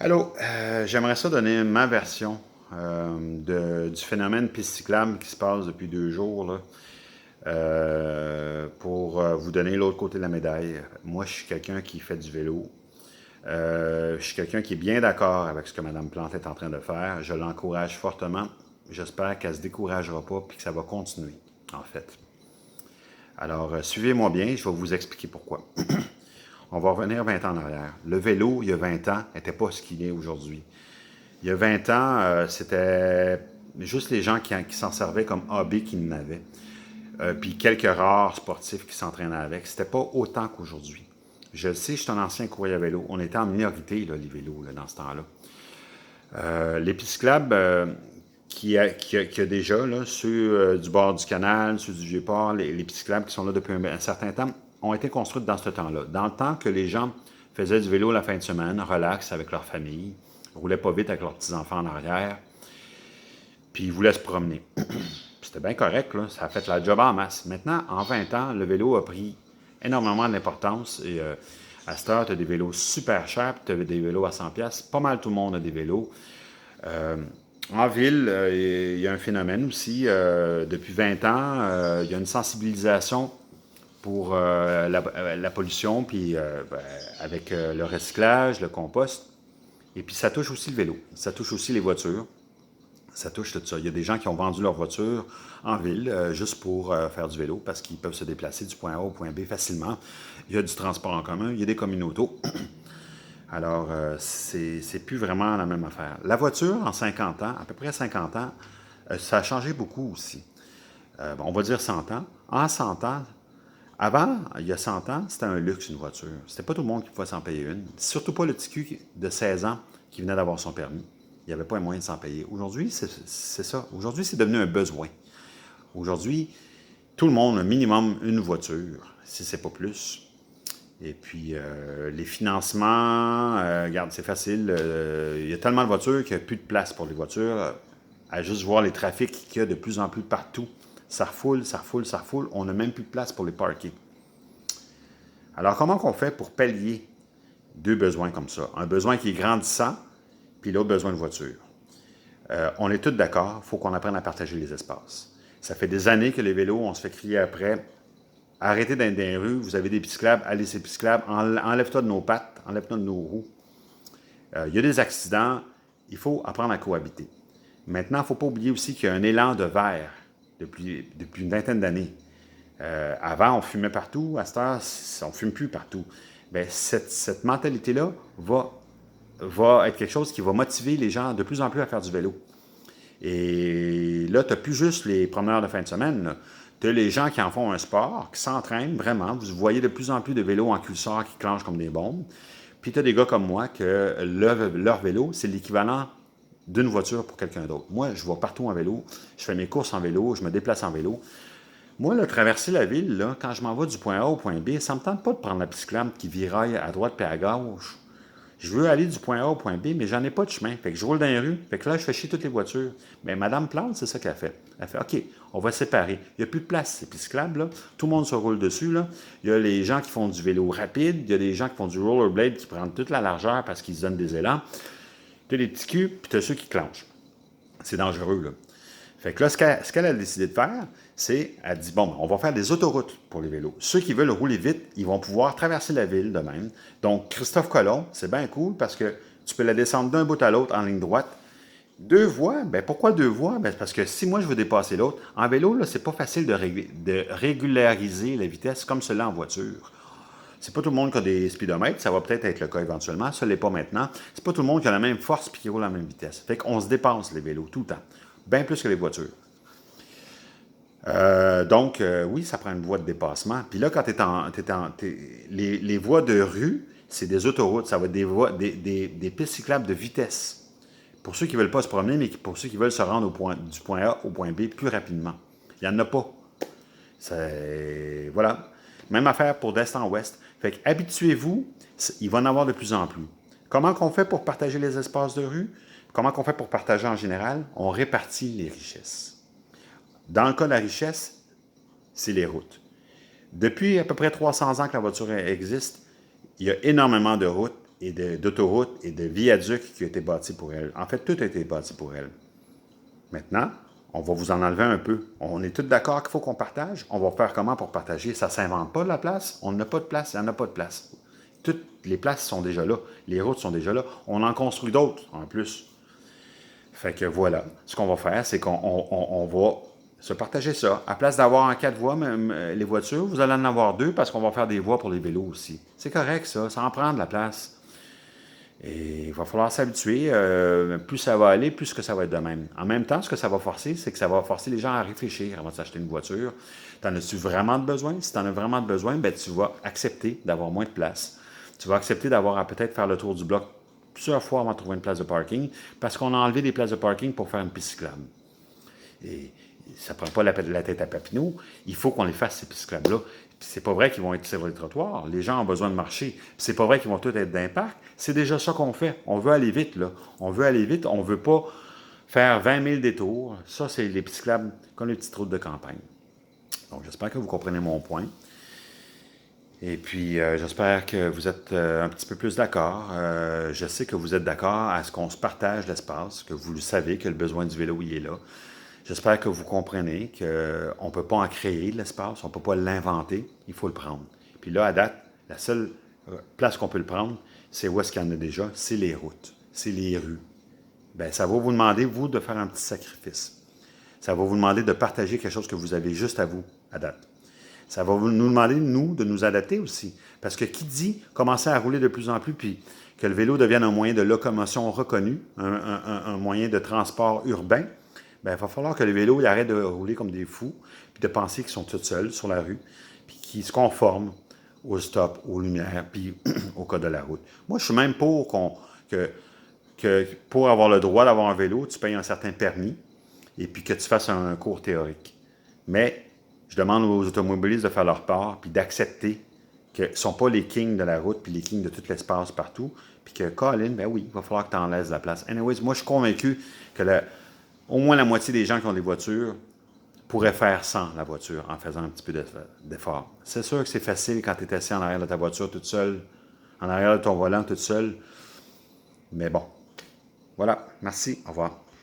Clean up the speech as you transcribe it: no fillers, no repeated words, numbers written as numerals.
Allô, j'aimerais ça donner ma version du phénomène piste cyclable qui se passe depuis 2 jours, là, pour vous donner l'autre côté de la médaille. Moi, je suis quelqu'un qui fait du vélo. Je suis quelqu'un qui est bien d'accord avec ce que Mme Plante est en train de faire. Je l'encourage fortement. J'espère qu'elle ne se découragera pas et que ça va continuer, en fait. Alors, suivez-moi bien, je vais vous expliquer pourquoi. On va revenir 20 ans en arrière. Le vélo, il y a 20 ans, n'était pas ce qu'il est aujourd'hui. Il y a 20 ans, c'était juste les gens qui s'en servaient comme hobby qui en avaient. Puis quelques rares sportifs qui s'entraînaient avec. C'était pas autant qu'aujourd'hui. Je le sais, je suis un ancien courrier à vélo. On était en minorité, là, les vélos, là, dans ce temps-là. Les pistes clubs qui a déjà, là, ceux du bord du canal, ceux du Vieux-Port, les pistes clubs qui sont là depuis un certain temps, ont été construites dans ce temps-là. Dans le temps que les gens faisaient du vélo la fin de semaine, relax avec leur famille, roulaient pas vite avec leurs petits-enfants en arrière, puis ils voulaient se promener. C'était bien correct, là. Ça a fait la job en masse. Maintenant, en 20 ans, le vélo a pris énormément d'importance et à cette heure, tu as des vélos super chers, tu as des vélos à 100$. Pas mal tout le monde a des vélos. Euh, En ville, il y a un phénomène aussi. Depuis 20 ans, il y a une sensibilisation pour la pollution, puis avec le recyclage, le compost. Et puis ça touche aussi le vélo. Ça touche aussi les voitures. Ça touche tout ça. Il y a des gens qui ont vendu leur voiture en ville juste pour faire du vélo parce qu'ils peuvent se déplacer du point A au point B facilement. Il y a du transport en commun, il y a des communautés. Alors, c'est plus vraiment la même affaire. La voiture, en 50 ans, à peu près 50 ans, ça a changé beaucoup aussi. Bon, on va dire 100 ans. En 100 ans, avant, il y a 100 ans, c'était un luxe, une voiture. C'était pas tout le monde qui pouvait s'en payer une. Surtout pas le petit cul de 16 ans qui venait d'avoir son permis. Il n'y avait pas un moyen de s'en payer. Aujourd'hui, c'est ça. Aujourd'hui, c'est devenu un besoin. Aujourd'hui, tout le monde a minimum une voiture, si c'est pas plus. Et puis, les financements, regarde, c'est facile. Il y a tellement de voitures qu'il n'y a plus de place pour les voitures. À juste voir les trafics qu'il y a de plus en plus partout. Ça refoule, ça refoule, ça refoule. On n'a même plus de place pour les parker. Alors, comment qu'on fait pour pallier deux besoins comme ça? Un besoin qui est grandissant, puis l'autre besoin de voiture. On est tous d'accord, il faut qu'on apprenne à partager les espaces. Ça fait des années que les vélos, on se fait crier après. Arrêtez d'être dans les rues, vous avez des pistes cyclables, allez ces pistes cyclables, enlève-toi de nos pattes, enlève-toi de nos roues. Il y a des accidents, il faut apprendre à cohabiter. Maintenant, il ne faut pas oublier aussi qu'il y a un élan de verre depuis une vingtaine d'années. Avant, on fumait partout, à cette heure, on ne fume plus partout. Bien, cette mentalité-là va être quelque chose qui va motiver les gens de plus en plus à faire du vélo. Et là, tu n'as plus juste les promeneurs de fin de semaine. Tu as les gens qui en font un sport, qui s'entraînent vraiment. Vous voyez de plus en plus de vélos en cuissard qui clenchent comme des bombes. Puis tu as des gars comme moi que leur vélo, c'est l'équivalent d'une voiture pour quelqu'un d'autre. Moi, je vais partout en vélo, je fais mes courses en vélo, je me déplace en vélo. Moi, là, traverser la ville, là, quand je m'en vais du point A au point B, ça ne me tente pas de prendre la cyclable qui viraille à droite puis à gauche. Je veux aller du point A au point B, mais j'en ai pas de chemin. Fait que je roule dans les rues. Fait que là, je fais chier toutes les voitures. Mais Madame Plante, c'est ça qu'elle fait. Elle fait, OK, on va séparer. Il n'y a plus de place, c'est cyclable, là. Tout le monde se roule dessus, là. Il y a les gens qui font du vélo rapide. Il y a des gens qui font du rollerblade qui prennent toute la largeur parce qu'ils se donnent des élans. Tu as les petits culs, puis tu as ceux qui clenchent. C'est dangereux, là. Fait que là, ce qu'elle a décidé de faire, c'est, elle dit, bon, on va faire des autoroutes pour les vélos. Ceux qui veulent rouler vite, ils vont pouvoir traverser la ville de même. Donc, Christophe Colomb, c'est bien cool parce que tu peux la descendre d'un bout à l'autre en ligne droite. Deux voies, ben pourquoi deux voies? Ben parce que si moi je veux dépasser l'autre, en vélo, là, c'est pas facile de régulariser la vitesse comme cela en voiture. C'est pas tout le monde qui a des speedomètres, ça va peut-être être le cas éventuellement, ça l'est pas maintenant. C'est pas tout le monde qui a la même force et qui roule à la même vitesse. Fait qu'on se dépasse les vélos tout le temps, bien plus que les voitures. Donc, oui, ça prend une voie de dépassement. Puis là, quand les voies de rue, c'est des autoroutes, ça va être des pistes cyclables de vitesse. Pour ceux qui ne veulent pas se promener, mais pour ceux qui veulent se rendre du point A au point B plus rapidement. Il n'y en a pas. Voilà. Même affaire pour d'est en ouest. Fait que habituez-vous, il va en avoir de plus en plus. Comment qu'on fait pour partager les espaces de rue? Comment qu'on fait pour partager en général? On répartit les richesses. Dans le cas de la richesse, c'est les routes. Depuis à peu près 300 ans que la voiture existe, il y a énormément de routes d'autoroutes et de viaducs qui ont été bâtis pour elle. En fait, tout a été bâti pour elle. Maintenant, on va vous en enlever un peu. On est tous d'accord qu'il faut qu'on partage. On va faire comment pour partager? Ça ne s'invente pas de la place. On n'a pas de place. Il n'y en a pas de place. Toutes les places sont déjà là. Les routes sont déjà là. On en construit d'autres en plus. Fait que voilà. Ce qu'on va faire, c'est qu'on va se partager ça. À place d'avoir en 4 voies même, les voitures, vous allez en avoir 2 parce qu'on va faire des voies pour les vélos aussi. C'est correct ça. Ça en prend de la place. Et il va falloir s'habituer. Plus ça va aller, plus que ça va être de même. En même temps, ce que ça va forcer, c'est que ça va forcer les gens à réfléchir avant de s'acheter une voiture. T'en as-tu vraiment de besoin? Si tu en as vraiment de besoin, ben, tu vas accepter d'avoir moins de place. Tu vas accepter d'avoir à peut-être faire le tour du bloc plusieurs fois avant de trouver une place de parking, parce qu'on a enlevé des places de parking pour faire une piste cyclable. Et ça ne prend pas la tête à Papineau. Il faut qu'on les fasse, ces pistes cyclables-là. C'est pas vrai qu'ils vont être sur les trottoirs. Les gens ont besoin de marcher. C'est pas vrai qu'ils vont tous être dans les parcs. C'est déjà ça qu'on fait. On veut aller vite, là. On veut aller vite. On veut pas faire 20 000 détours. Ça, c'est les pistes cyclables comme les petites routes de campagne. Donc, j'espère que vous comprenez mon point. Et puis, j'espère que vous êtes un petit peu plus d'accord. Je sais que vous êtes d'accord à ce qu'on se partage l'espace, que vous le savez, que le besoin du vélo, il est là. J'espère que vous comprenez qu'on ne peut pas en créer de l'espace, on ne peut pas l'inventer, il faut le prendre. Puis là, à date, la seule place qu'on peut le prendre, c'est où est-ce qu'il y en a déjà, c'est les routes, c'est les rues. Bien, ça va vous demander, vous, de faire un petit sacrifice. Ça va vous demander de partager quelque chose que vous avez juste à vous, à date. Ça va nous demander, nous, de nous adapter aussi. Parce que qui dit commencer à rouler de plus en plus, puis que le vélo devienne un moyen de locomotion reconnu, un moyen de transport urbain, bien, il va falloir que le vélo il arrête de rouler comme des fous, puis de penser qu'ils sont tous seuls sur la rue, puis qu'ils se conforment au stop, aux lumières, puis au code de la route. Moi, je suis même pour que pour avoir le droit d'avoir un vélo, tu payes un certain permis, et puis que tu fasses un cours théorique. Mais je demande aux automobilistes de faire leur part, puis d'accepter qu'ils ne sont pas les kings de la route, puis les kings de tout l'espace partout, puis que, Colin, ben oui, il va falloir que tu en laisses la place. Anyways, moi, je suis convaincu que au moins la moitié des gens qui ont des voitures pourraient faire sans la voiture en faisant un petit peu d'effort. C'est sûr que c'est facile quand tu es assis en arrière de ta voiture toute seule, en arrière de ton volant toute seule, mais bon. Voilà, merci, au revoir.